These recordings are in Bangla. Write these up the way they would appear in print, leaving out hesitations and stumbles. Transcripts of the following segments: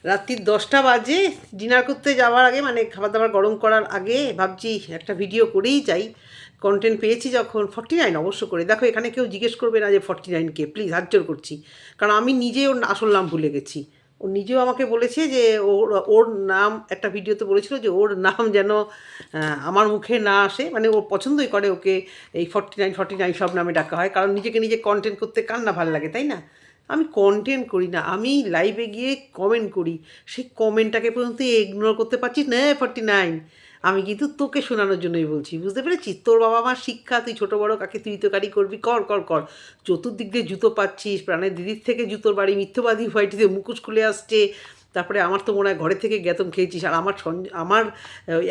রাত্রি 10টা বাজে। ডিনার করতে যাওয়ার আগে মানে খাবার দাবার গরম করার আগে ভাবছি একটা ভিডিও করেই যাই। কন্টেন্ট পেয়েছি যখন 49 অবশ্য করে দেখো, এখানে কেউ জিজ্ঞেস করবে না যে 49 কে, প্লিজ হাত জোর করছি। কারণ আমি নিজে ওর আসল নাম ভুলে গেছি। ও নিজেও আমাকে বলেছে যে ওর ওর নাম একটা ভিডিওতে বলেছিল যে ওর নাম যেন আমার মুখে না আসে, মানে ও পছন্দই করে ওকে এই 49 সব নামে ডাকা হয়, কারণ নিজেকে নিজে কন্টেন্ট করতে কার না ভালো লাগে, তাই না? আমি কন্টেন্ট করি না, আমি লাইভে গিয়ে কমেন্ট করি। সেই কমেন্টটাকে পর্যন্ত ইগনোর করতে পারছিস না 49। আমি কিন্তু তোকে শোনানোর জন্যই বলছি, বুঝতে পেরেছিস? তোর বাবা মার শিক্ষা, তুই ছোটো বড়ো কাকে তুই তোকারি করবি, কর কর কর। চতুর্দিক দিয়ে জুতো পাচ্ছিস, প্রাণের দিদির থেকে জুতোর বাড়ি, মিথ্যবাদী হোয়াইটিতে মুখোশ খুলে আসছে। তারপরে আমার তো মনে হয় ঘরে থেকে গ্যাতম খেয়েছিস। আর আমার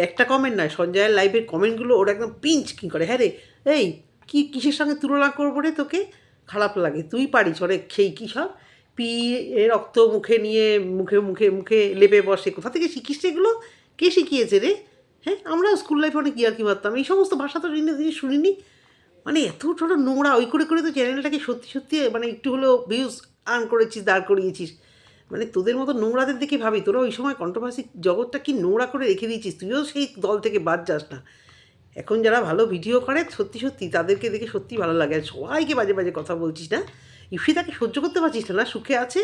একটা কমেন্ট নয়, সঞ্জয়ের লাইভের কমেন্টগুলো ওরা একদম পিঞ্চ কি করে। হ্যাঁ রে, এই কিসের সঙ্গে তুলনা করবো রে তোকে? খারাপ লাগে। তুই পারিস অনেক খেই কী সব পি এ রক্ত মুখে নিয়ে মুখে মুখে মুখে লেপে বসে। কোথা থেকে শিখিস এগুলো? কে শিখিয়েছে রে? হ্যাঁ, আমরা স্কুল লাইফে অনেক ইয়ার্কি মারতাম, এই সমস্ত ভাষা তো শুনিনি। মানে এত ছোটো নোংরা ওই করে করে তো চ্যানেলটাকে সত্যি সত্যি মানে একটু হলেও ভিউজ আর্ন করেছিস, দাঁড় করিয়েছিস। মানে তোদের মতো নোংরাদের দেখে ভাবি তোরা ওই সময় কন্ট্রোভার্সি জগৎটা কি নোংরা করে রেখে দিয়েছিস। তুইও সেই দল থেকে বাদ যাস না। এখন যারা ভালো ভিডিও করে সত্যি সত্যি তাদেরকে দেখে সত্যি ভালো লাগে। আর সবাইকে বাজে বাজে কথা বলছিস না, ইফিতাকে সহ্য করতে পারছিস না? সুখে আছে,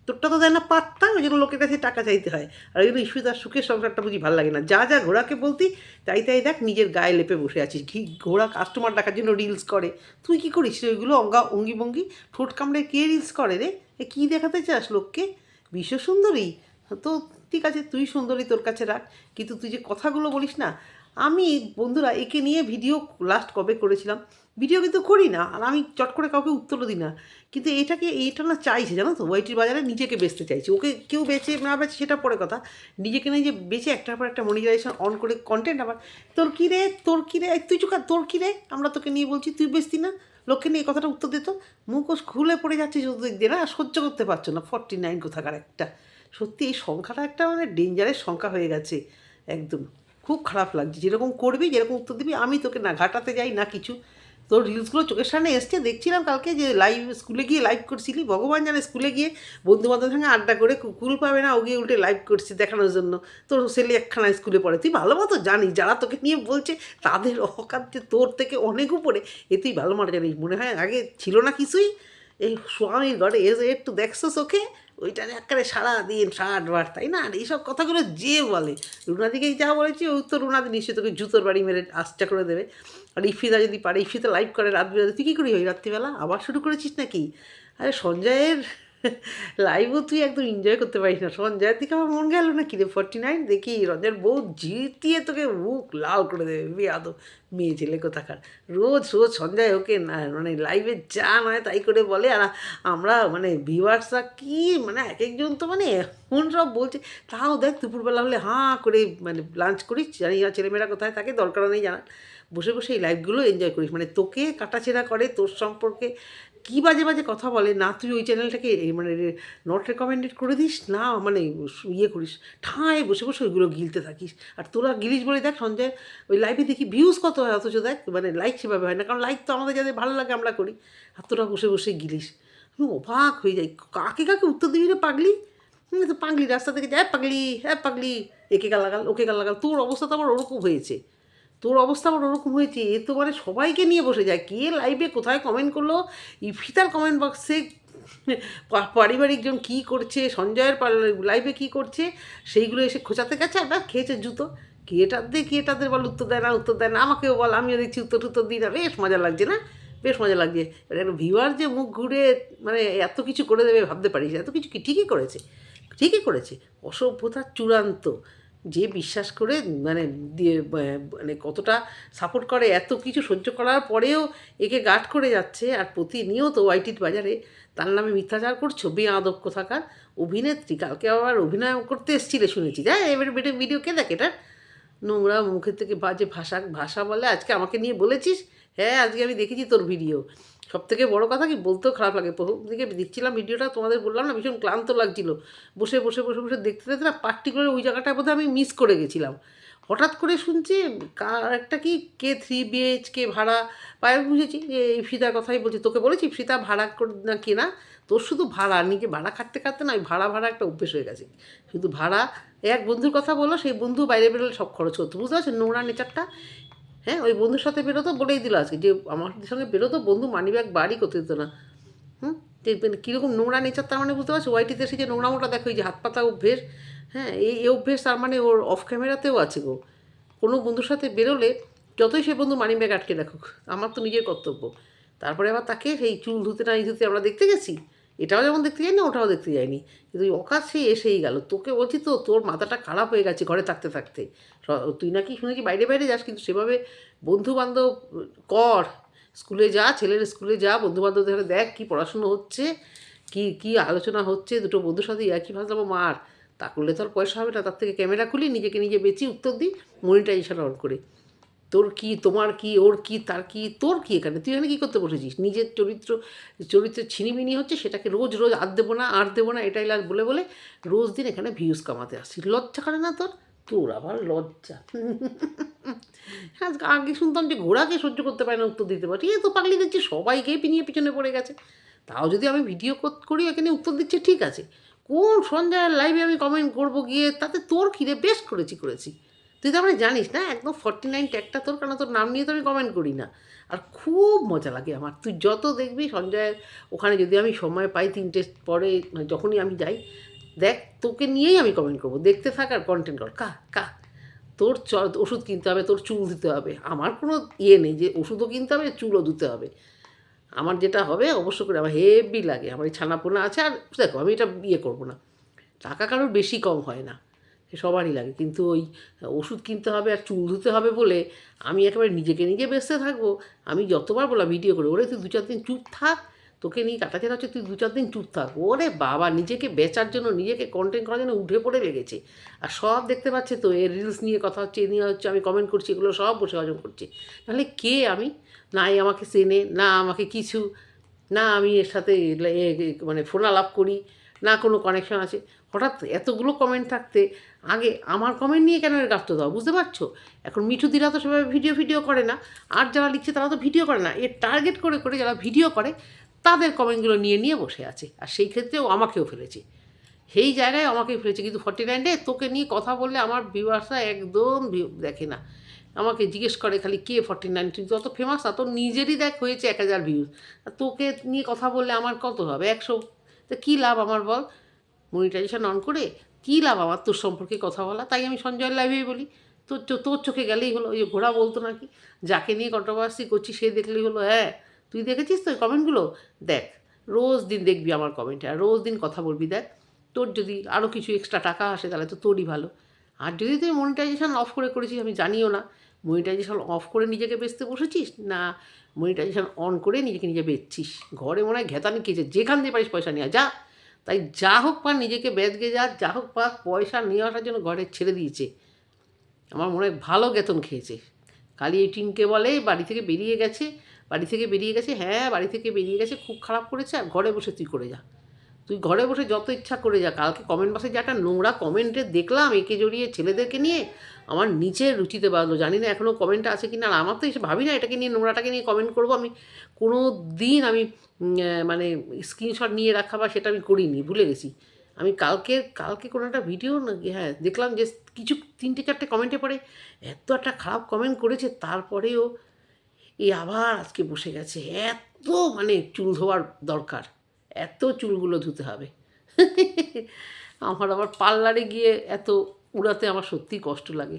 তোরটা তো দেয় না পাত্তা, ওই জন্য লোকের কাছে টাকা চাইতে হয়। আর ওই জন্য ইফিতার সুখের সংসারটা বুঝি ভালো লাগে না। যা যা ঘোড়াকে বলতি তাই তাই দেখ নিজের গায়ে লেপে বসে আছিস। ঘোড়া কাস্টমার ডাকার জন্য রিলস করে, তুই কী করিস রে ওইগুলো? অঙ্গি ভঙ্গি ঠোঁট কামড়ে কে রিলস করে রে? এ কী দেখাতে চাস লোককে? বিশ্ব সুন্দরী? তো ঠিক আছে, তুই সুন্দরী তোর কাছে রাখ, কিন্তু তুই যে কথাগুলো বলিস না। আমি বন্ধুরা একে নিয়ে ভিডিও লাস্ট কবে করেছিলাম, ভিডিও কিন্তু করি না, আর আমি চট করে কাউকে উত্তরও দিই না। কিন্তু এইটা না চাইছে, জানো তো, ওয়াইটির বাজারে নিজেকে বেচতে চাইছে। ওকে কেউ বেচে না বেচে সেটা পরে কথা, নিজেকে নিজে বেচে একটার পর একটা মনিটাইজেশন অন করে কন্টেন্ট আবার। তোর কী রে তুই চুকা, তোর কী রে? আমরা তোকে নিয়ে বলছি, তুই বেচতি না? লোককে নিয়ে কথাটা উত্তর দিত। মুখোশ খুলে পড়ে যাচ্ছে চতুর্দিক দিয়ে, না সহ্য করতে পারছো না। 49 কোথাকার একটা। সত্যি এই সংখ্যাটা একটা মানে ডেঞ্জারের সংখ্যা হয়ে গেছে একদম। খুব খারাপ লাগছে। যেরকম করবি, যেরকম উত্তর দিবি, আমি তোকে না ঘাটাতে যাই না কিছু। তোর রিলসগুলো চোখের সামনে এসছে, দেখছিলাম কালকে যে স্কুলে গিয়ে লাইভ করছিলি। ভগবান জানে স্কুলে গিয়ে বন্ধুবান্ধবের সঙ্গে আড্ডা করে কুল পাবে না, ও গিয়ে উল্টে লাইভ করছিস দেখানোর জন্য। তোর ছেলে একখানা স্কুলে পড়ে, তুই ভালো মতো জানিস যারা তোকে নিয়ে বলছে তাদের অকাত যে তোর থেকে অনেক উপরে, এ তুই ভালো মতো জানিস। মনে হয় আগে ছিল না কিছুই, এই স্বামীর ঘরে এসে একটু দেখছো চোখে, ওইটা একেবারে সারাদিন 60 বার, তাই না? আর এইসব কথাগুলো যে বলে, রুনাদিকে যা বলেছি ওই তো রুনাদি নিশ্চয়ই তোকে জুতোর বাড়ি মেরে আস্তা করে দেবে। আর ইফিতা যদি পারে, ইফিতা লাইভ করে রাত বেলা, তুই কী করি ওই রাত্রিবেলা? আবার শুরু করেছিস নাকি? আরে সঞ্জয়ের লাইভও তুই একদম এনজয় করতে পারিস না। সঞ্জয়ের দিকে আমার মন গেল না কিরে 49 দেখি, রঞ্জের বউ জিতিয়ে তোকে মুখ লাল করে দেবে বেয়াদব মেয়ে ছেলে কোথাকার। রোজ রোজ সঞ্জয় ওকে না মানে লাইভে যা নয় তাই করে বলে। আর আমরা মানে ভিউয়ার্সরা কি মানে এক একজন তো মানে এখন সব বলছে। তাও দেখ দুপুরবেলা হলে হাঁ করে মানে লাঞ্চ করিস, জানি না ছেলেমেয়েরা কোথায় থাকে, দরকার নেই জানা, বসে বসে এই লাইভগুলো এনজয় করিস। মানে তোকে কাটাছেড়া করে, তোর সম্পর্কে কী বাজে বাজে কথা বলে না, তুই ওই চ্যানেলটাকে মানে নট রেকমেন্ডেড করে দিস না, মানে ইয়ে করিস, ঠাঁয়ে বসে বসে ওইগুলো গিলতে থাকিস। আর তোরা গিলিস বলে দেখ সঞ্জয় ওই লাইভে দেখি ভিউজ কত হয়, অথচ দেখ মানে লাইক সেভাবে হয় না, কারণ লাইক তো আমাদের যাদের ভালো লাগে আমরা করি। আর তোরা বসে বসে গিলিস, আমি অবাক হয়ে যাই। কাকে কাকে উত্তর দিবি রে পাগলি? তো পাগলি রাস্তা থেকে যায়, পাগলি হ্যাঁ পাগলি, একে গালাগাল ওকে গালাগাল। তোর অবস্থা তো আবার ওরকম হয়েছে, তোর অবস্থা আবার ওরকম হয়েছে। এ তো মানে সবাইকে নিয়ে বসে যায়, কে লাইভে কোথায় কমেন্ট করলো, ইফিতার কমেন্ট বক্সে পারিবারিকজন কী করছে, সঞ্জয়ের লাইভে কী করছে, সেইগুলো এসে খোঁচাতে গেছে, আর খেয়েছে জুতো। কেটাদের বল উত্তর দেয় না, উত্তর দেয় না, আমাকেও বল, আমিও দেখছি উত্তর দিই না। বেশ মজা লাগছে না? বেশ মজা লাগছে। একটা ভিউয়ার যে মুখ ঘুরে মানে এত কিছু করে দেবে ভাবতে পারিস? এত কিছু কি ঠিকই করেছে, ঠিকই করেছে। অসভ্যতার চূড়ান্ত। যে বিশ্বাস করে মানে দিয়ে মানে কতটা সাপোর্ট করে, এত কিছু সহ্য করার পরেও একে গার্ড করে যাচ্ছে। আর প্রতিনিয়ত ওয়াইটির বাজারে তার নামে মিথ্যাচার করছো, বেয়াদব কোথাকার অভিনেত্রী। কালকে আবার অভিনয় করতে এসেছিলে শুনেছি, যা এবারে ভিডিও কে দেখে এটা? নোংরা মুখের থেকে বাজে ভাষা বলে। আজকে আমাকে নিয়ে বলেছিস? হ্যাঁ, আজকে আমি দেখেছি তোর ভিডিও। সবথেকে বড় কথা কি, বলতেও খারাপ লাগে, প্রথম দিকে দেখছিলাম ভিডিওটা, তোমাদের বললাম না ভীষণ ক্লান্ত লাগছিল, বসে বসে বসে বসে দেখতে দেখতে না পার্টিকুলার ওই জায়গাটায় বোধহয় আমি মিস করে গেছিলাম। হঠাৎ করে শুনছি কার একটা কি কে 3 BHK ভাড়া পায়, বুঝেছি যে ইপসিতার কথাই বলছি। তোকে বলেছি ইপসিতা ভাড়া না কেনা, তোর শুধু ভাড়া, নিজে ভাড়া খাটতে খাটতে না ওই ভাড়া ভাড়া একটা অভ্যেস হয়ে গেছে। শুধু ভাড়া, এক বন্ধুর কথা বলো, সেই বন্ধু বাইরে বেরোলে সব খরচ হতো, বুঝতে পারছো নোংরা নেচারটা। হ্যাঁ, ওই বন্ধুর সাথে বেরোতো, বলেই দিল আজকে যে আমার সঙ্গে বেরোতো, বন্ধু মানিব্যাগ বাড়ি করতে দিত না। হুম, দেখবেন কীরকম নোংরা নেচার, তার মানে বুঝতে পারছো ওয়াইটিতে এসে যে নোংরামোটা দেখো, এই যে হাত পাতা অভ্যেস। হ্যাঁ, এই অভ্যেস তার মানে ওর অফ ক্যামেরাতেও আছে গো। কোনো বন্ধুর সাথে বেরোলে যতই সে বন্ধু মানি ব্যাগ আটকে রাখুক, আমার তো নিজের কর্তব্য। তারপরে আবার তাকে সেই চুল ধুতে না ধুতে আমরা দেখতে গেছি, এটাও যেমন দেখতে যাইনি ওটাও দেখতে যায়নি, কিন্তু ওই অকাজ সে এসেই গেল। তোকে বলছি তো তোর মাথাটা খারাপ হয়ে গেছে ঘরে থাকতে থাকতে। তুই নাকি শুনেছি বাইরে বাইরে যাস, কিন্তু সেভাবে বন্ধুবান্ধব কর, স্কুলে যা, ছেলের স্কুলে যা, বন্ধুবান্ধবদের সাথে দেখ কী পড়াশুনো হচ্ছে, কী কী আলোচনা হচ্ছে, দুটো বন্ধুর সাথে একই ভাষাবো মার। তা করলে তো আর পয়সা হবে না, তার থেকে ক্যামেরা খুলি নিজেকে নিজে বেচি, উত্তর দিই, মনিটাইজেশন অন করে। তোর কি, তোমার কি, ওর কি, তার কি, তোর কি এখানে? তুই এখানে কী করতে বসেছিস? নিজের চরিত্রের ছিনিমিনি হচ্ছে, সেটাকে রোজ রোজ আর দেবো না, আর দেবো না, এটাই লাগ বলে বলে রোজ দিন এখানে ভিউজ কামাতে আসছিস। লজ্জা করে না তোর? তোর আবার লজ্জা। হ্যাঁ, আগে শুনতাম যে ঘোড়াকে সহ্য করতে পারে না, উত্তর দিতে পারে। এই তো পাগলি দেখছি সবাইকে পিনিয়ে পিছনে পড়ে গেছে। তাও যদি আমি ভিডিও করি এখানে উত্তর দিচ্ছে, ঠিক আছে। কোন সন্ধ্যার লাইভে আমি কমেন্ট করবো গিয়ে, তাতে তোর খিদে বেশ করেছি। তুই তো আমরা জানিস না, একদম 49 ট্যাগটা তোর, কারণ তোর নাম নিয়ে তো আমি কমেন্ট করি না। আর খুব মজা লাগে আমার, তুই যত দেখবি সঞ্জয় ওখানে, যদি আমি সময় পাই 3টে পরে, মানে যখনই আমি যাই, দেখ তোকে নিয়েই আমি কমেন্ট করবো, দেখতে থাক আর কন্টেন্ট কর। কা তোর ওষুধ কিনতে হবে, তোর চুল দিতে হবে, আমার কোনো ইয়ে নেই যে ওষুধও কিনতে হবে, চুলও ধুতে হবে। আমার যেটা হবে অবশ্য করে আমার হেভি লাগে, আমার এই ছানাপোনা আছে। আর দেখো আমি এটা বিয়ে করবো না, টাকা কারোর বেশি কম হয় না, সবারই লাগে, কিন্তু ওই ওষুধ কিনতে হবে আর চুল ধুতে হবে বলে আমি একেবারে নিজেকে নিজে ব্যস্ত থাকবো। আমি যতবার বলা ভিডিও করে, ওরে তুই 2-4 দিন চুপ থাক, তোকে নিয়ে কাটাছেড়া হচ্ছে, তুই 2-4 দিন চুপ থাক। ওরে বাবা, নিজেকে বেচার জন্য, নিজেকে কন্টেন্ট করার জন্য উঠে পড়ে লেগেছে। আর সব দেখতে পাচ্ছে তো, এর রিলস নিয়ে কথা হচ্ছে, এ নিয়ে হচ্ছে, আমি কমেন্ট করছি, এগুলো সব বসে হজম করছে। তাহলে কে আমি? না এ আমাকে চেনে, না আমাকে কিছু, না আমি এর সাথে মানে ফোন আলাপ করি, না কোনো কানেকশন আছে। হঠাৎ এতগুলো কমেন্ট থাকতে আগে আমার কমেন্ট নিয়ে কেন এর গাছটা দাও, বুঝতে পারছো? এখন মিঠুদিরা তো সেভাবে ভিডিও করে না, আর যারা লিখছে তারা তো ভিডিও করে না, এর টার্গেট করে করে যারা ভিডিও করে তাদের কমেন্টগুলো নিয়ে বসে আছে। আর সেই ক্ষেত্রেও আমাকেও ফেলেছে, সেই জায়গায় আমাকেই ফেলেছে। কিন্তু 49 তোকে নিয়ে কথা বললে আমার ভিউয়ার্সরা একদম দেখে না, আমাকে জিজ্ঞেস করে খালি কে 49, তুই যত ফেমাস না, তোর নিজেরই দেখ হয়েছে 1000 ভিউজ, আর তোকে নিয়ে কথা বললে আমার কত হবে, 100। তা কী লাভ আমার বল, মনিটাইজেশন অন করে কী লাভ আমার তোর সম্পর্কে কথা বলা? তাই আমি সঞ্জয়ের লাইভেই বলি, তোর চোখে গেলেই হলো। ওই যে ঘোড়া বলতো নাকি, যাকে নিয়ে কন্ট্রোভার্সি করছি সে দেখলেই হলো। হ্যাঁ, তুই দেখেছিস তো ওই কমেন্টগুলো? দেখ, রোজ দিন দেখবি আমার কমেন্টে, আর রোজ দিন কথা বলবি। দেখ, তোর যদি আরও কিছু এক্সট্রা টাকা আসে তাহলে তো তোরই ভালো। আর যদি তুই মনিটাইজেশন অফ করে করেছিস, আমি জানিও না মনিটাইজেশন অফ করে নিজেকে বেচতে বসেছিস না মনিটাইজেশন অন করে নিজেকে নিজে বেচছিস। ঘরে মনে হয় ঘেতানি খেয়েছে, যেখান দিয়ে পারিস পয়সা নিয়ে যা। তাই যা হোক পা নিজেকে বেচগে যা হোক পা পয়সা নিয়ে আসার জন্য ঘরে ছেড়ে দিয়েছে। আমার মনে হয় ভালো বেতন খেয়েছে। খালি এই টিনকে বলে বাড়ি থেকে বেরিয়ে গেছে, হ্যাঁ বাড়ি থেকে বেরিয়ে গেছে, খুব খারাপ করেছে, আর ঘরে বসে তুই করে যা, তুই ঘরে বসে যত ইচ্ছা করে যা। কালকে কমেন্ট বক্সে যে একটা নোংরা কমেন্টে দেখলাম একে জড়িয়ে ছেলেদেরকে নিয়ে, আমার নিচের রুচিতে বাঁধলো। জানি না এখনও কমেন্টটা আছে কি না, আর আমার তো এসে ভাবি না এটাকে নিয়ে, নোংরাটাকে নিয়ে কমেন্ট করবো। আমি কোনো দিন আমি মানে স্ক্রিনশট নিয়ে রাখা বা সেটা আমি করিনি, ভুলে গেছি। আমি কালকে কোনো একটা ভিডিও হ্যাঁ দেখলাম যে কিছু 3-4টে কমেন্টে পড়ে এত একটা খারাপ কমেন্ট করেছে, তারপরেও এই আবার আজকে বসে গেছে। এত মানে চুল ধোয়ার দরকার, এত চুলগুলো ধুতে হবে। আমার আবার পার্লারে গিয়ে এত উড়াতে আমার সত্যিই কষ্ট লাগে।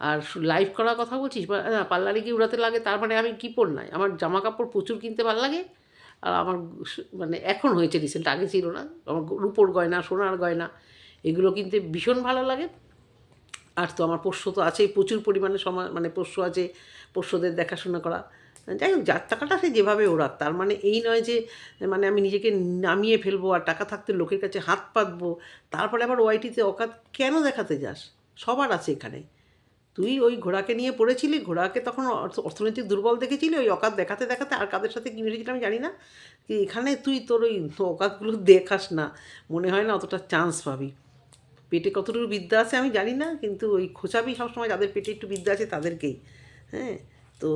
আর লাইভ করার কথা বলছিস, না পার্লারে গিয়ে উড়াতে লাগে, তার মানে আমি কী নাই, আমার জামা কাপড় প্রচুর কিনতে ভালো লাগে। আর আমার মানে এখন হয়েছে রিসেন্ট, আগে ছিল না। আমার রূপোর গয়না, সোনার গয়না, এগুলো কিনতে ভীষণ ভালো লাগে। আর তো আমার পোষ্য তো আছেই, প্রচুর পরিমাণে সময় মানে পোষ্য আছে, পোষ্যদের দেখাশোনা করা। যাই হোক, যার টাকাটা সে যেভাবে ওরাক, তার মানে এই নয় যে মানে আমি নিজেকে নামিয়ে ফেলবো আর টাকা থাকতে লোকের কাছে হাত পাতবো। তারপরে আবার ওয়াইটিতে অকাত কেন দেখাতে যাস? সবার আছে এখানে। তুই ওই ঘোড়াকে নিয়ে পড়েছিলি, ঘোড়াকে তখন অর্থনৈতিক দুর্বল দেখেছিলি, ওই অকাত দেখাতে দেখাতে আর কাদের সাথে কী মিশেছিলাম আমি জানি না। এখানে তুই তোর ওই অকাতগুলো দেখাস না, মনে হয় না অতটা চান্স পাবি। পেটে কতটুকু বিদ্যা আছে আমি জানি না, কিন্তু ওই খোঁচাবি সবসময় যাদের পেটে একটু বিদ্যা আছে তাদেরকেই। হ্যাঁ, তো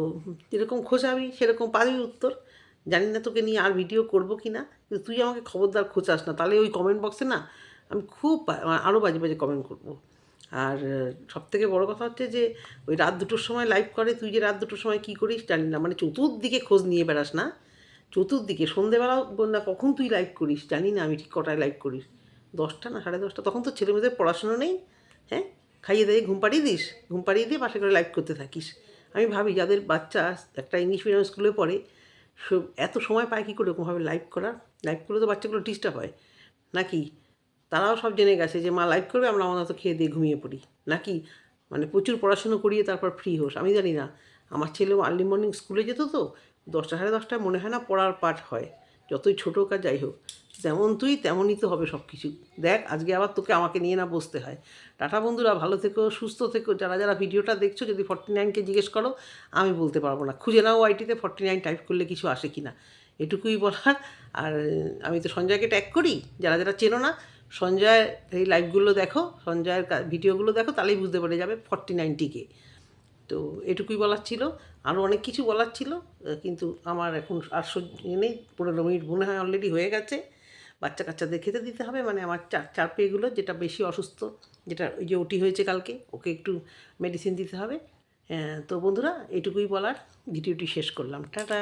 যেরকম খোঁচাবি সেরকম পাবি উত্তর। জানি না তোকে নিয়ে আর ভিডিও করবো কি না, কিন্তু তুই আমাকে খবরদার খোঁচাস না, তাহলে ওই কমেন্ট বক্সে না আমি খুব আরও বাজে বাজে কমেন্ট করবো। আর সবথেকে বড় কথা হচ্ছে যে ওই রাত 2টোর সময় লাইভ করে, তুই যে রাত 2টোর সময় কী করিস জানি না, মানে চতুর্দিকে খোঁজ নিয়ে বেড়াস না, চতুর্দিকে সন্ধেবেলাও না কখন তুই লাইভ করিস জানি না আমি ঠিক কটায় লাইভ করিস, 10টা না 10:30, তখন তো ছেলেমেয়েদের পড়াশুনো নেই। হ্যাঁ, খাইয়ে দিয়ে ঘুম পাড়িয়ে দিস, ঘুম পাড়িয়ে দিয়ে পাশে করে লাইভ করতে থাকিস। আমি ভাবি যাদের বাচ্চা একটা ইংলিশ মিডিয়াম স্কুলে পড়ে, এত সময় পায় কী করে ওরকমভাবে লাইভ করার? লাইভ করলে তো বাচ্চাগুলো ডিস্টার্ব হয় নাকি? তারাও সব জেনে গেছে যে মা লাইভ করবে, আমরা আমাদের তো খেয়ে দিয়ে ঘুমিয়ে পড়ি নাকি? মানে প্রচুর পড়াশুনো করিয়ে তারপর ফ্রি হোস, আমি জানি না। আমার ছেলেও আর্লি মর্নিং স্কুলে যেত তো, 10টা 10:30টায় মনে হয় না পড়ার পাঠ হয়, যতই ছোটো কাজ যাই হোক। যেমন তুই তেমনই তো হবে সব কিছু। দেখ আজকে আবার তোকে আমাকে নিয়ে না বসতে হয়। টাটা বন্ধুরা, ভালো থেকো, সুস্থ থেকো। যারা যারা ভিডিওটা দেখছো, যদি 49কে জিজ্ঞেস করো আমি বলতে পারবো না, খুঁজে নাও আইটিতে 49 টাইপ করলে কিছু আসে কি না, এটুকুই বলার। আর আমি তো সঞ্জয়কে ট্যাগ করি, যারা যারা চেনো না সঞ্জয় এই লাইভগুলো দেখো, সঞ্জয়ের ভিডিওগুলো দেখো, তাহলেই বুঝতে পেরে যাবে 49টিকে। তো এটুকুই বলার ছিল, আরও অনেক কিছু বলার ছিল, কিন্তু আমার এখন আর সহ্য নেই। 15 মিনিট মনে হয় অলরেডি হয়ে গেছে। বাচ্চা কাচ্চাদের খেতে দিতে হবে, মানে আমার চার পেয়েগুলো যেটা বেশি অসুস্থ, যেটা ওই যে ওটি হয়েছে কালকে, ওকে একটু মেডিসিন দিতে হবে। তো বন্ধুরা, এটুকুই বলার, ভিডিওটি শেষ করলাম, টাটা।